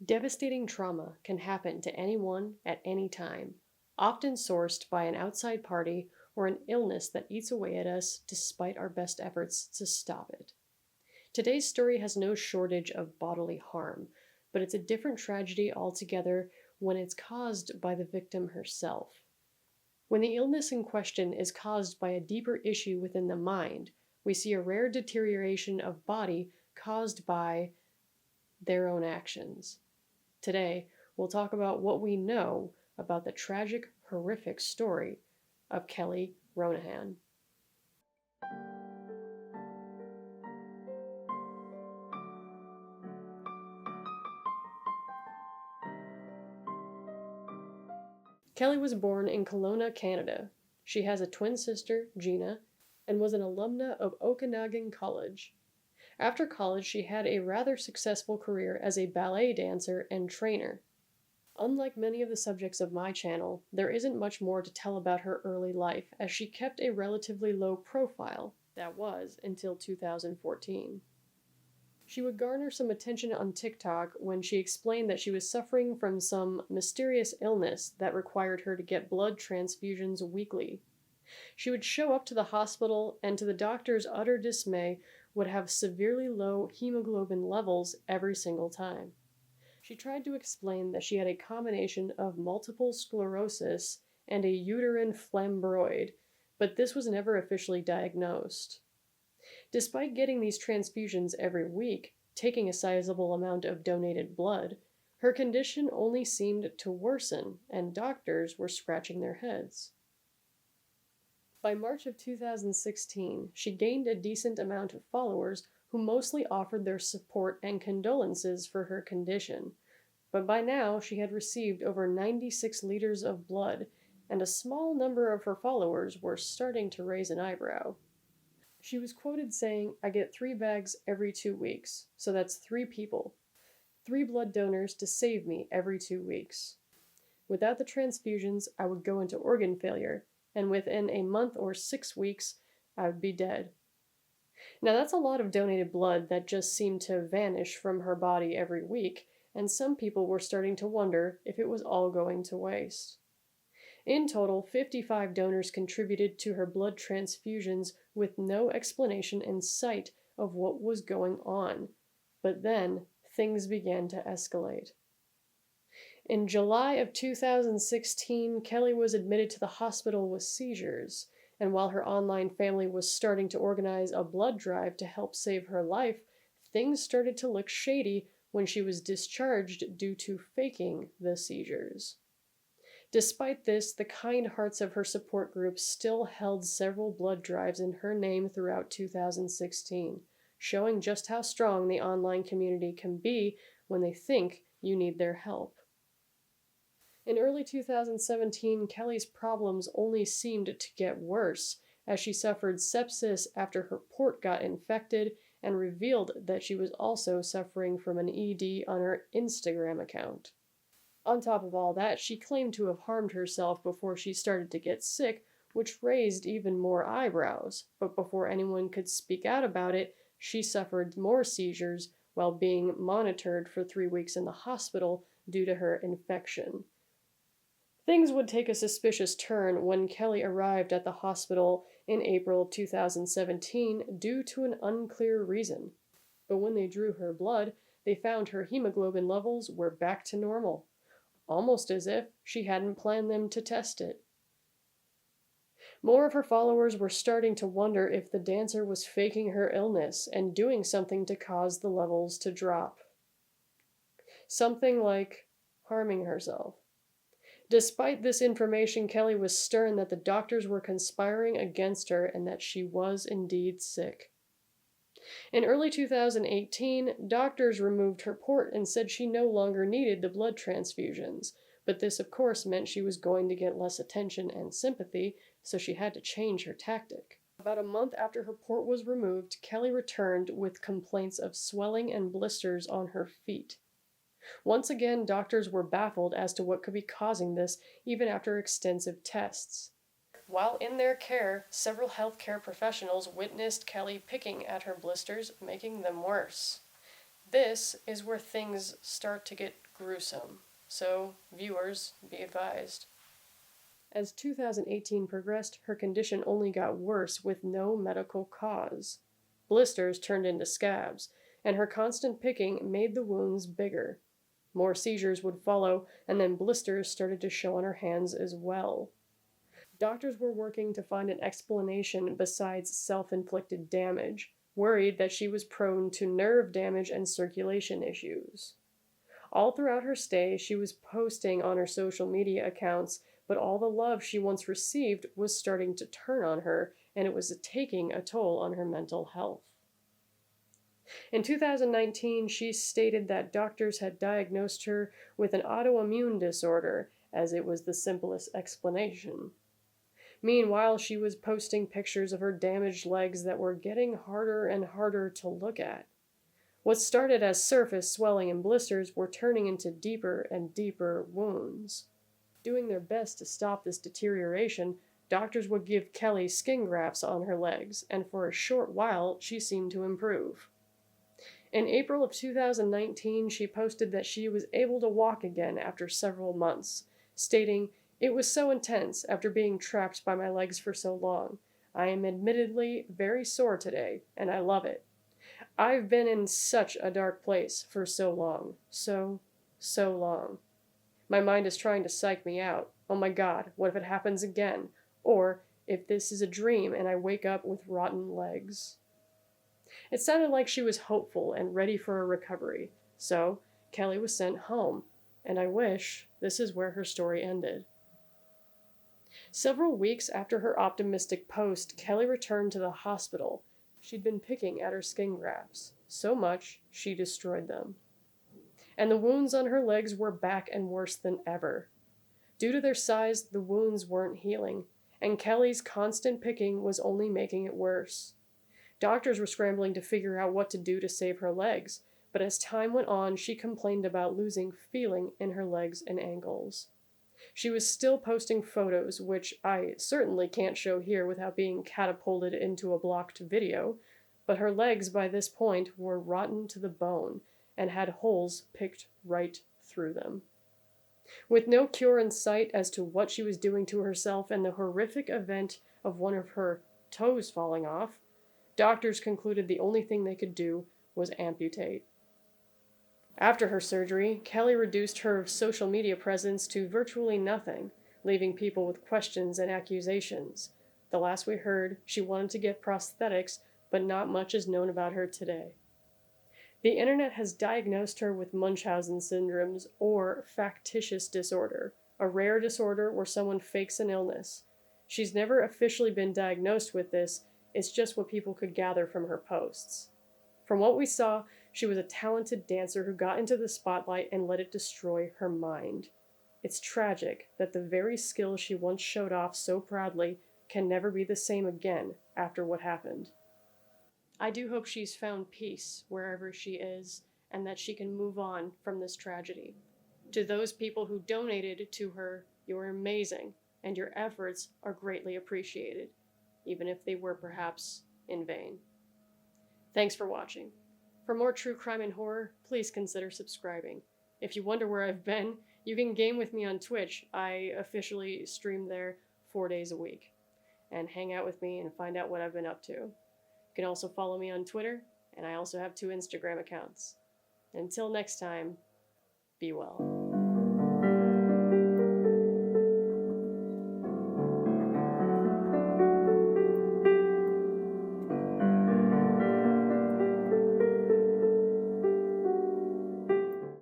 Devastating trauma can happen to anyone at any time, often sourced by an outside party or an illness that eats away at us despite our best efforts to stop it. Today's story has no shortage of bodily harm, but it's a different tragedy altogether when it's caused by the victim herself. When the illness in question is caused by a deeper issue within the mind, we see a rare deterioration of body caused by their own actions. Today, we'll talk about what we know about the tragic, horrific story of Kelly Ronahan. Kelly was born in Kelowna, Canada. She has a twin sister, Gina, and was an alumna of Okanagan College. After college, she had a rather successful career as a ballet dancer and trainer. Unlike many of the subjects of my channel, there isn't much more to tell about her early life, as she kept a relatively low profile. That was until 2014. She would garner some attention on TikTok when she explained that she was suffering from some mysterious illness that required her to get blood transfusions weekly. She would show up to the hospital and, to the doctor's utter dismay, would have severely low hemoglobin levels every single time. She tried to explain that she had a combination of multiple sclerosis and a uterine flamboid, but this was never officially diagnosed. Despite getting these transfusions every week, taking a sizable amount of donated blood, her condition only seemed to worsen, and doctors were scratching their heads. By March of 2016, she gained a decent amount of followers who mostly offered their support and condolences for her condition, but by now she had received over 96 liters of blood, and a small number of her followers were starting to raise an eyebrow. She was quoted saying, "I get 3 bags every 2 weeks, so that's 3 people. 3 blood donors to save me every 2 weeks. Without the transfusions, I would go into organ failure, and within a month or 6 weeks, I would be dead." Now that's a lot of donated blood that just seemed to vanish from her body every week, and some people were starting to wonder if it was all going to waste. In total, 55 donors contributed to her blood transfusions with no explanation in sight of what was going on. But then, things began to escalate. In July of 2016, Kelly was admitted to the hospital with seizures, and while her online family was starting to organize a blood drive to help save her life, things started to look shady when she was discharged due to faking the seizures. Despite this, the kind hearts of her support group still held several blood drives in her name throughout 2016, showing just how strong the online community can be when they think you need their help. In early 2017, Kelly's problems only seemed to get worse, as she suffered sepsis after her port got infected and revealed that she was also suffering from an ED on her Instagram account. On top of all that, she claimed to have harmed herself before she started to get sick, which raised even more eyebrows. But before anyone could speak out about it, she suffered more seizures while being monitored for 3 weeks in the hospital due to her infection. Things would take a suspicious turn when Kelly arrived at the hospital in April 2017 due to an unclear reason. But when they drew her blood, they found her hemoglobin levels were back to normal, almost as if she hadn't planned them to test it. More of her followers were starting to wonder if the dancer was faking her illness and doing something to cause the levels to drop. Something like harming herself. Despite this information, Kelly was stern that the doctors were conspiring against her and that she was indeed sick. In early 2018, doctors removed her port and said she no longer needed the blood transfusions, but this of course meant she was going to get less attention and sympathy, so she had to change her tactic. About a month after her port was removed, Kelly returned with complaints of swelling and blisters on her feet. Once again, doctors were baffled as to what could be causing this, even after extensive tests. While in their care, several healthcare professionals witnessed Kelly picking at her blisters, making them worse. This is where things start to get gruesome. So, viewers, be advised. As 2018 progressed, her condition only got worse with no medical cause. Blisters turned into scabs, and her constant picking made the wounds bigger. More seizures would follow, and then blisters started to show on her hands as well. Doctors were working to find an explanation besides self-inflicted damage, worried that she was prone to nerve damage and circulation issues. All throughout her stay, she was posting on her social media accounts, but all the love she once received was starting to turn on her, and it was taking a toll on her mental health. In 2019, she stated that doctors had diagnosed her with an autoimmune disorder, as it was the simplest explanation. Meanwhile, she was posting pictures of her damaged legs that were getting harder and harder to look at. What started as surface swelling and blisters were turning into deeper and deeper wounds. Doing their best to stop this deterioration, doctors would give Kelly skin grafts on her legs, and for a short while, she seemed to improve. In April of 2019, she posted that she was able to walk again after several months, stating, "It was so intense after being trapped by my legs for so long. I am admittedly very sore today, and I love it. I've been in such a dark place for so long. So long. My mind is trying to psych me out. Oh my God, what if it happens again? Or if this is a dream and I wake up with rotten legs?" It sounded like she was hopeful and ready for a recovery. So, Kelly was sent home, and I wish this is where her story ended. Several weeks after her optimistic post, Kelly returned to the hospital. She'd been picking at her skin grafts, so much she destroyed them. And the wounds on her legs were back and worse than ever. Due to their size, the wounds weren't healing, and Kelly's constant picking was only making it worse. Doctors were scrambling to figure out what to do to save her legs, but as time went on, she complained about losing feeling in her legs and ankles. She was still posting photos, which I certainly can't show here without being catapulted into a blocked video, but her legs by this point were rotten to the bone and had holes picked right through them. With no cure in sight as to what she was doing to herself and the horrific event of one of her toes falling off, doctors concluded the only thing they could do was amputate. After her surgery, Kelly reduced her social media presence to virtually nothing, leaving people with questions and accusations. The last we heard, she wanted to get prosthetics, but not much is known about her today. The internet has diagnosed her with Munchausen syndromes or factitious disorder, a rare disorder where someone fakes an illness. She's never officially been diagnosed with this, it's just what people could gather from her posts. From what we saw, she was a talented dancer who got into the spotlight and let it destroy her mind. It's tragic that the very skills she once showed off so proudly can never be the same again after what happened. I do hope she's found peace wherever she is, and that she can move on from this tragedy. To those people who donated to her, you're amazing, and your efforts are greatly appreciated, even if they were perhaps in vain. Thanks for watching. For more true crime and horror, please consider subscribing. If you wonder where I've been, you can game with me on Twitch. I officially stream there 4 days a week. And hang out with me and find out what I've been up to. You can also follow me on Twitter, and I also have 2 Instagram accounts. Until next time, be well.